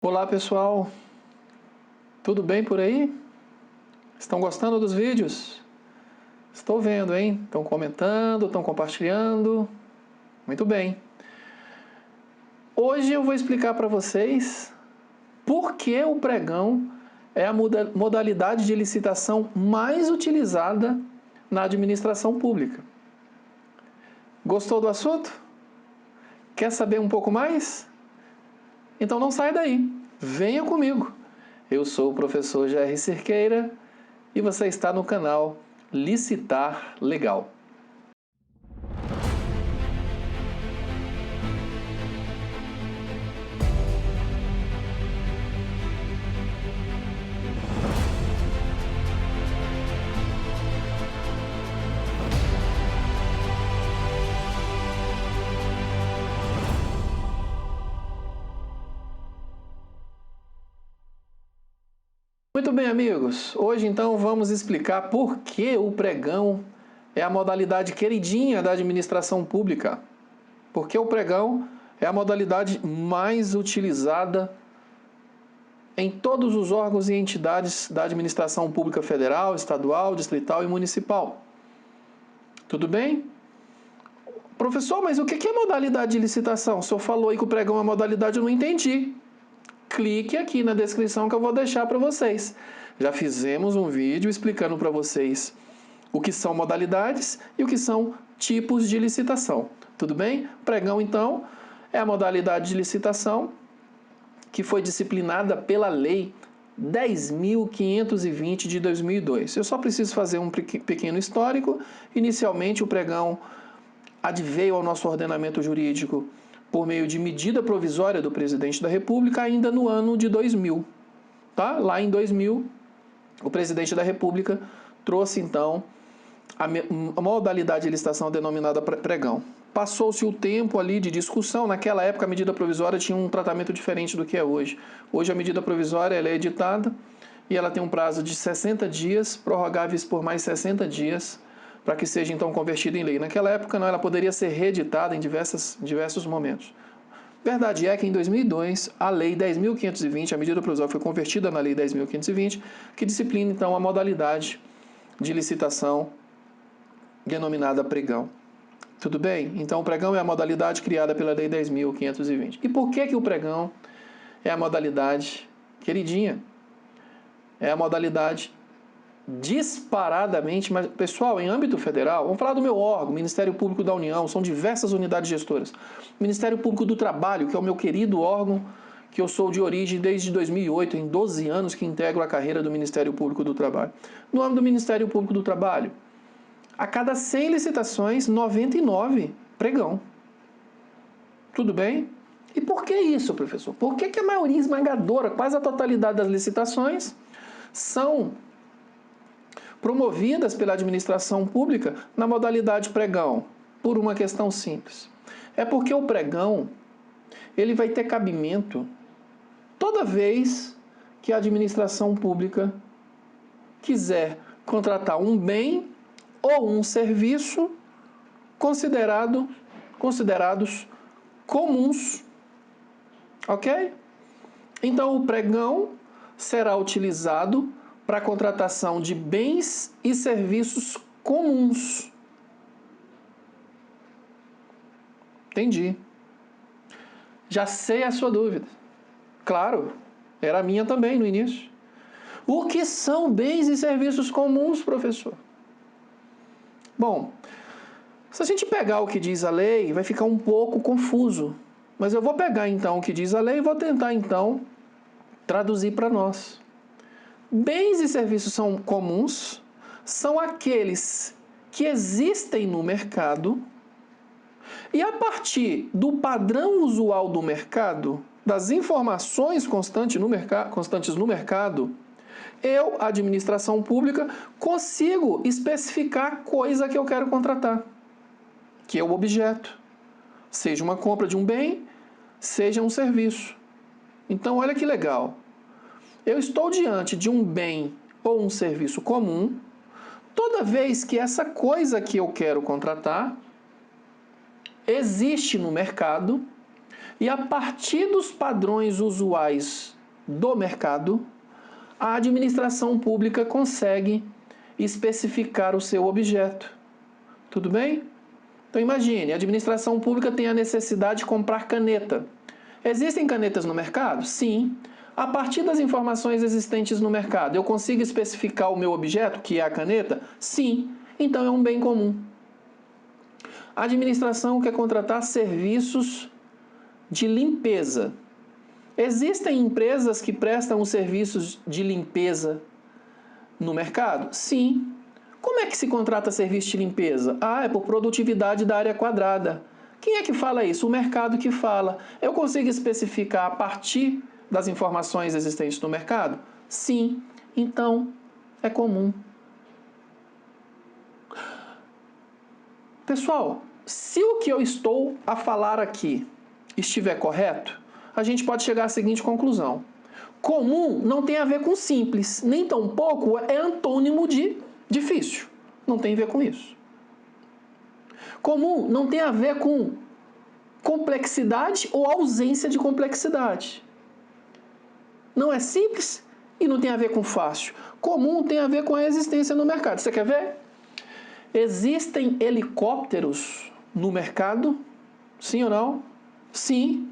Olá pessoal, tudo bem por aí? Estão gostando dos vídeos? Estou vendo, hein? Estão comentando, estão compartilhando. Muito bem. Hoje eu vou explicar para vocês por que o pregão é a modalidade de licitação mais utilizada na administração pública. Gostou do assunto? Quer saber um pouco mais? Então não saia daí, venha comigo. Eu sou o professor Jerry Cerqueira e você está no canal Licitar Legal. Muito bem, amigos. Hoje então vamos explicar por que o pregão é a modalidade queridinha da administração pública. Por que o pregão é a modalidade mais utilizada em todos os órgãos e entidades da administração pública federal, estadual, distrital e municipal. Tudo bem? Professor, mas o que é modalidade de licitação? O senhor falou aí que o pregão é uma modalidade, eu não entendi. Clique aqui na descrição que eu vou deixar para vocês. Já fizemos um vídeo explicando para vocês o que são modalidades e o que são tipos de licitação. Tudo bem? Pregão, então, é a modalidade de licitação que foi disciplinada pela Lei 10.520 de 2002. Eu só preciso fazer um pequeno histórico. Inicialmente, o pregão adveio ao nosso ordenamento jurídico por meio de medida provisória do Presidente da República, ainda no ano de 2000. Tá? Lá em 2000, o Presidente da República trouxe, então, a modalidade de licitação denominada pregão. Passou-se o tempo ali de discussão. Naquela época, a medida provisória tinha um tratamento diferente do que é hoje. Hoje, a medida provisória ela é editada e ela tem um prazo de 60 dias, prorrogáveis por mais 60 dias, para que seja então convertida em lei. Naquela época não, ela poderia ser reeditada em diversos momentos. Verdade é que em 2002 a Lei 10.520, a medida provisória foi convertida na Lei 10.520, que disciplina então a modalidade de licitação denominada pregão. Tudo bem? Então o pregão é a modalidade criada pela Lei 10.520. E por que o pregão é a modalidade queridinha? É a modalidade disparadamente, mas pessoal, em âmbito federal, vamos falar do meu órgão, Ministério Público da União, são diversas unidades gestoras. Ministério Público do Trabalho, que é o meu querido órgão, que eu sou de origem desde 2008, em 12 anos que integro a carreira do Ministério Público do Trabalho. No âmbito do Ministério Público do Trabalho, a cada 100 licitações, 99 pregão. Tudo bem? E por que isso, professor? Por que a maioria esmagadora, quase a totalidade das licitações, são promovidas pela administração pública na modalidade pregão? Por uma questão simples. É porque o pregão ele vai ter cabimento toda vez que a administração pública quiser contratar um bem ou um serviço considerados comuns. Ok? Então o pregão será utilizado para a contratação de bens e serviços comuns. Entendi. Já sei a sua dúvida. Claro, era a minha também no início. O que são bens e serviços comuns, professor? Bom, se a gente pegar o que diz a lei, vai ficar um pouco confuso. Mas eu vou pegar então o que diz a lei e vou tentar então traduzir para nós. Bens e serviços comuns são aqueles que existem no mercado e a partir do padrão usual do mercado, das informações constantes no mercado, eu, administração pública, consigo especificar a coisa que eu quero contratar, que é o objeto. Seja uma compra de um bem, seja um serviço. Então, olha que legal. Eu estou diante de um bem ou um serviço comum, toda vez que essa coisa que eu quero contratar existe no mercado E a partir dos padrões usuais do mercado, a administração pública consegue especificar o seu objeto. Tudo bem? Então imagine, a administração pública tem a necessidade de comprar caneta. Existem canetas no mercado? Sim. A partir das informações existentes no mercado, eu consigo especificar o meu objeto, que é a caneta? Sim. Então é um bem comum. A administração quer contratar serviços de limpeza. Existem empresas que prestam os serviços de limpeza no mercado? Sim. Como é que se contrata serviço de limpeza? É por produtividade da área quadrada. Quem é que fala isso? O mercado que fala. Eu consigo especificar a partir das informações existentes no mercado? Sim. Então, é comum. Pessoal, se o que eu estou a falar aqui estiver correto, a gente pode chegar à seguinte conclusão. Comum não tem a ver com simples, nem tampouco é antônimo de difícil. Não tem a ver com isso. Comum não tem a ver com complexidade ou ausência de complexidade. Não é simples e não tem a ver com fácil. Comum tem a ver com a existência no mercado. Você quer ver? Existem helicópteros no mercado? Sim ou não? Sim.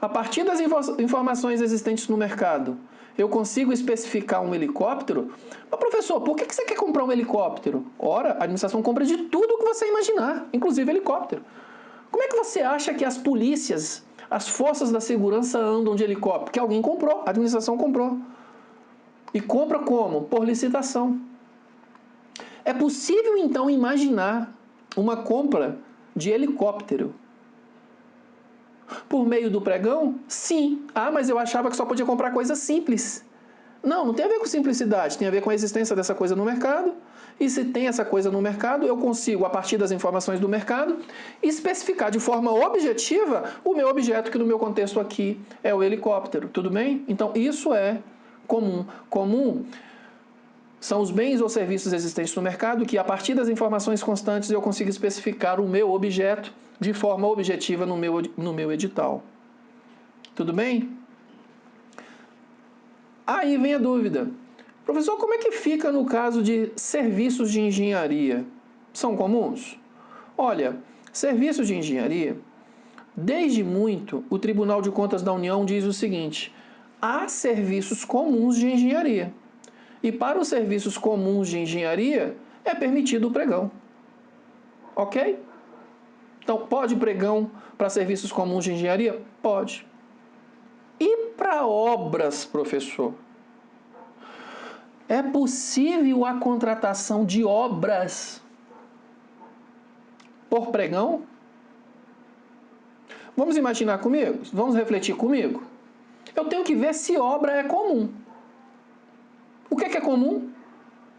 A partir das informações existentes no mercado, eu consigo especificar um helicóptero? Mas, professor, por que você quer comprar um helicóptero? Ora, a administração compra de tudo que você imaginar, inclusive helicóptero. Como é que você acha que as polícias, as forças da segurança andam de helicóptero? Que alguém comprou, a administração comprou. E compra como? Por licitação. É possível, então, imaginar uma compra de helicóptero por meio do pregão? Sim. Mas eu achava que só podia comprar coisa simples. Não tem a ver com simplicidade, tem a ver com a existência dessa coisa no mercado. E se tem essa coisa no mercado, eu consigo, a partir das informações do mercado, especificar de forma objetiva o meu objeto, que no meu contexto aqui é o helicóptero. Tudo bem? Então, isso é comum. Comum são os bens ou serviços existentes no mercado que, a partir das informações constantes, eu consigo especificar o meu objeto de forma objetiva no meu edital. Tudo bem? Aí vem a dúvida. Professor, como é que fica no caso de serviços de engenharia? São comuns? Olha, serviços de engenharia, desde muito, o Tribunal de Contas da União diz o seguinte: há serviços comuns de engenharia. E para os serviços comuns de engenharia, é permitido o pregão. Ok? Então, pode pregão para serviços comuns de engenharia? Pode. E para obras, professor? É possível a contratação de obras por pregão? Vamos imaginar comigo? Vamos refletir comigo? Eu tenho que ver se obra é comum. O que é comum?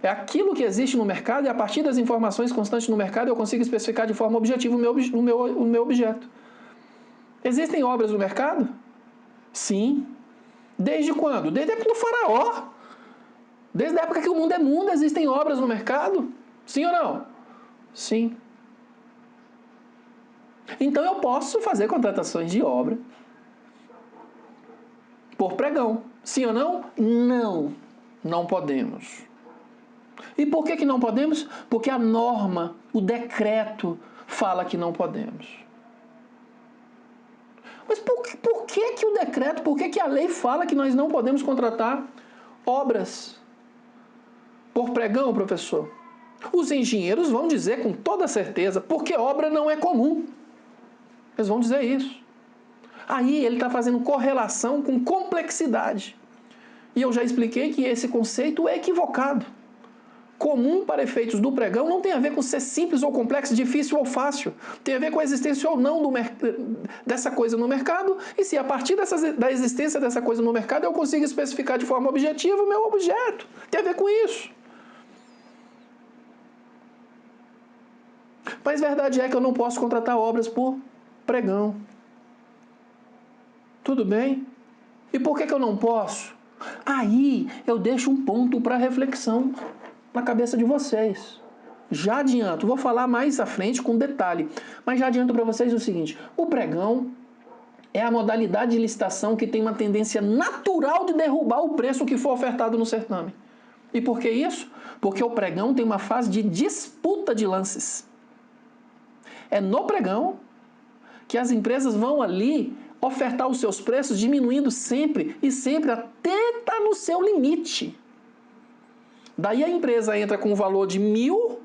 É aquilo que existe no mercado e a partir das informações constantes no mercado eu consigo especificar de forma objetiva o meu objeto. Existem obras no mercado? Sim. Desde quando? Desde a época do faraó. Desde a época que o mundo é mundo existem obras no mercado? Sim ou não? Sim. Então eu posso fazer contratações de obra por pregão. Sim ou não? Não. Não podemos. E por que não podemos? Porque a norma, o decreto, fala que não podemos. Mas por que o decreto, por que a lei fala que nós não podemos contratar obras por pregão, professor? Os engenheiros vão dizer com toda certeza, porque obra não é comum. Eles vão dizer isso. Aí ele está fazendo correlação com complexidade. E eu já expliquei que esse conceito é equivocado. Comum para efeitos do pregão não tem a ver com ser simples ou complexo, difícil ou fácil. Tem a ver com a existência ou não dessa coisa no mercado. E se a partir da existência dessa coisa no mercado eu consigo especificar de forma objetiva o meu objeto. Tem a ver com isso. Mas a verdade é que eu não posso contratar obras por pregão. Tudo bem? E por que eu não posso? Aí eu deixo um ponto para reflexão na cabeça de vocês. Já adianto, vou falar mais à frente com detalhe, mas já adianto para vocês o seguinte: o pregão é a modalidade de licitação que tem uma tendência natural de derrubar o preço que for ofertado no certame. E por que isso? Porque o pregão tem uma fase de disputa de lances. É no pregão que as empresas vão ali ofertar os seus preços, diminuindo sempre e sempre até estar no seu limite. Daí a empresa entra com um valor de 1.000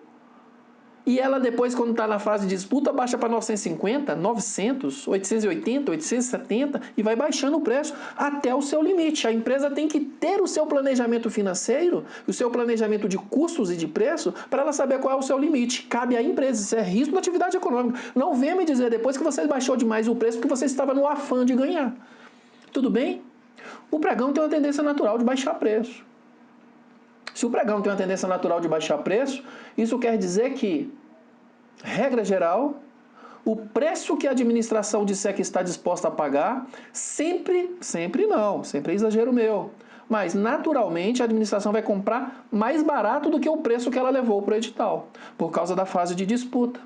e ela depois, quando está na fase de disputa, baixa para 950, 900, 880, 870 e vai baixando o preço até o seu limite. A empresa tem que ter o seu planejamento financeiro, o seu planejamento de custos e de preço para ela saber qual é o seu limite. Cabe à empresa, isso é risco da atividade econômica. Não venha me dizer depois que você baixou demais o preço porque você estava no afã de ganhar. Tudo bem? O pregão tem uma tendência natural de baixar preço. Se o pregão tem uma tendência natural de baixar preço, isso quer dizer que, regra geral, o preço que a administração disser que está disposta a pagar, sempre é exagero meu, mas naturalmente a administração vai comprar mais barato do que o preço que ela levou para o edital, por causa da fase de disputa.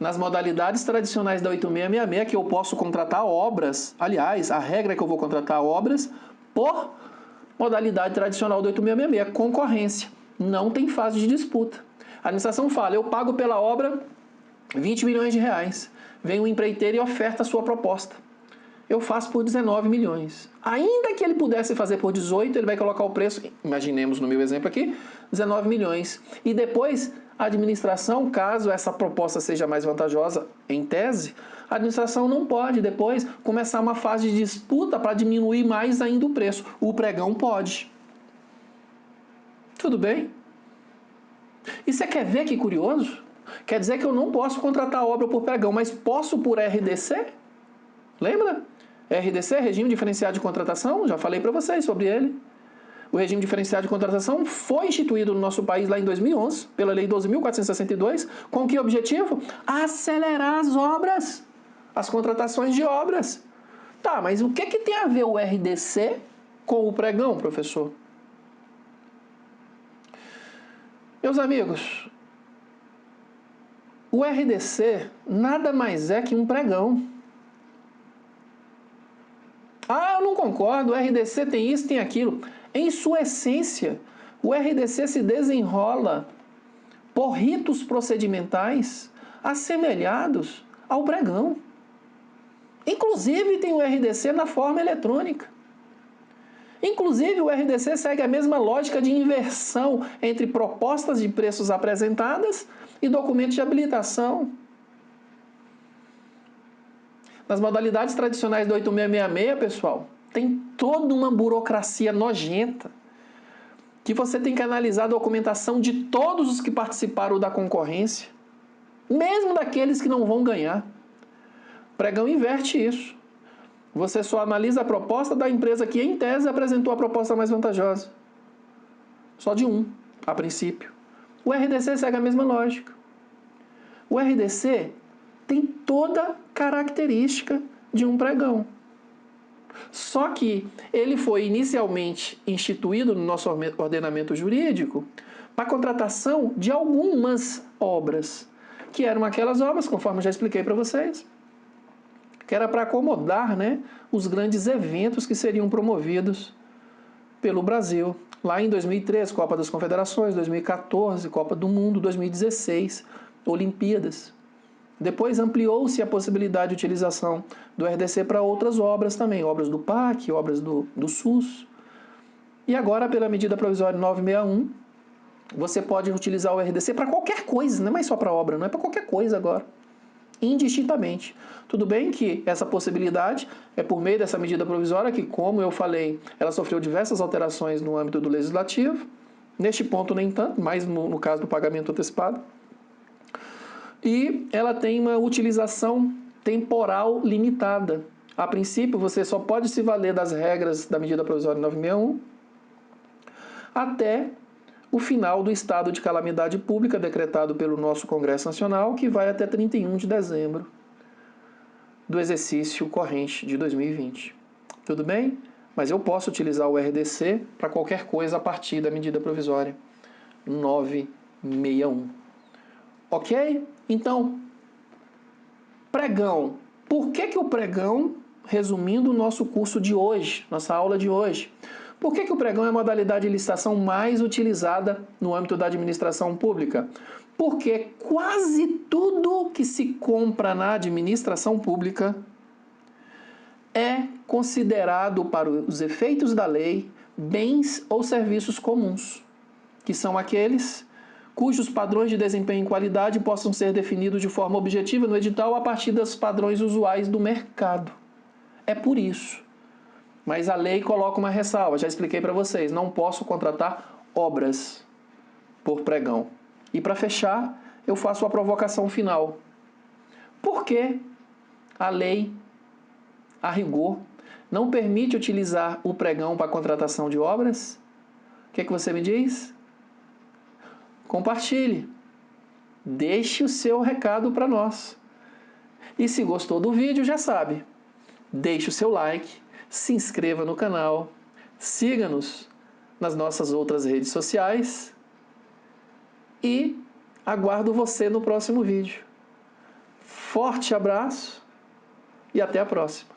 Nas modalidades tradicionais da 8666, que eu posso contratar obras, aliás, a regra é que eu vou contratar obras por modalidade tradicional do 8666, concorrência. Não tem fase de disputa. A administração fala, eu pago pela obra 20 milhões de reais. Vem um empreiteiro e oferta a sua proposta. Eu faço por 19 milhões. Ainda que ele pudesse fazer por 18, ele vai colocar o preço, imaginemos no meu exemplo aqui, 19 milhões. E depois, a administração, caso essa proposta seja mais vantajosa, em tese, a administração não pode depois começar uma fase de disputa para diminuir mais ainda o preço. O pregão pode. Tudo bem? E você quer ver que curioso? Quer dizer que eu não posso contratar a obra por pregão, mas posso por RDC? Lembra? RDC, Regime Diferenciado de Contratação, já falei para vocês sobre ele. O regime diferenciado de contratação foi instituído no nosso país lá em 2011, pela Lei 12.462, com que objetivo? Acelerar as obras, as contratações de obras. Tá, mas o que tem a ver o RDC com o pregão, professor? Meus amigos, o RDC nada mais é que um pregão. Ah, eu não concordo, o RDC tem isso, tem aquilo. Em sua essência, o RDC se desenrola por ritos procedimentais assemelhados ao pregão. Inclusive tem o RDC na forma eletrônica. Inclusive o RDC segue a mesma lógica de inversão entre propostas de preços apresentadas e documentos de habilitação. Nas modalidades tradicionais do 8666, pessoal, tem toda uma burocracia nojenta que você tem que analisar a documentação de todos os que participaram da concorrência, mesmo daqueles que não vão ganhar. O pregão inverte isso. Você só analisa a proposta da empresa que, em tese, apresentou a proposta mais vantajosa. Só de um, a princípio. O RDC segue a mesma lógica. O RDC tem toda característica de um pregão. Só que ele foi inicialmente instituído no nosso ordenamento jurídico para a contratação de algumas obras, que eram aquelas obras, conforme eu já expliquei para vocês, que era para acomodar, os grandes eventos que seriam promovidos pelo Brasil. Lá em 2013, Copa das Confederações, 2014, Copa do Mundo, 2016, Olimpíadas. Depois ampliou-se a possibilidade de utilização do RDC para outras obras também, obras do PAC, obras do SUS. E agora, pela medida provisória 961, você pode utilizar o RDC para qualquer coisa, não é mais só para obra, não é para qualquer coisa agora, indistintamente. Tudo bem que essa possibilidade é por meio dessa medida provisória que, como eu falei, ela sofreu diversas alterações no âmbito do legislativo, neste ponto nem tanto, mais no caso do pagamento antecipado. E ela tem uma utilização temporal limitada. A princípio, você só pode se valer das regras da medida provisória 961 até o final do estado de calamidade pública decretado pelo nosso Congresso Nacional, que vai até 31 de dezembro do exercício corrente de 2020. Tudo bem? Mas eu posso utilizar o RDC para qualquer coisa a partir da medida provisória 961. Ok? Então, pregão Por que o pregão, resumindo o nosso curso de hoje, nossa aula de hoje, por que o pregão é a modalidade de licitação mais utilizada no âmbito da administração pública? Porque quase tudo que se compra na administração pública é considerado, para os efeitos da lei, bens ou serviços comuns, que são aqueles cujos padrões de desempenho e qualidade possam ser definidos de forma objetiva no edital a partir dos padrões usuais do mercado. É por isso. Mas a lei coloca uma ressalva, já expliquei para vocês, não posso contratar obras por pregão. E para fechar, eu faço a provocação final. Por que a lei, a rigor, não permite utilizar o pregão para contratação de obras? O que é que você me diz? Compartilhe. Deixe o seu recado para nós. E se gostou do vídeo, já sabe. Deixe o seu like, se inscreva no canal, siga-nos nas nossas outras redes sociais e aguardo você no próximo vídeo. Forte abraço e até a próxima.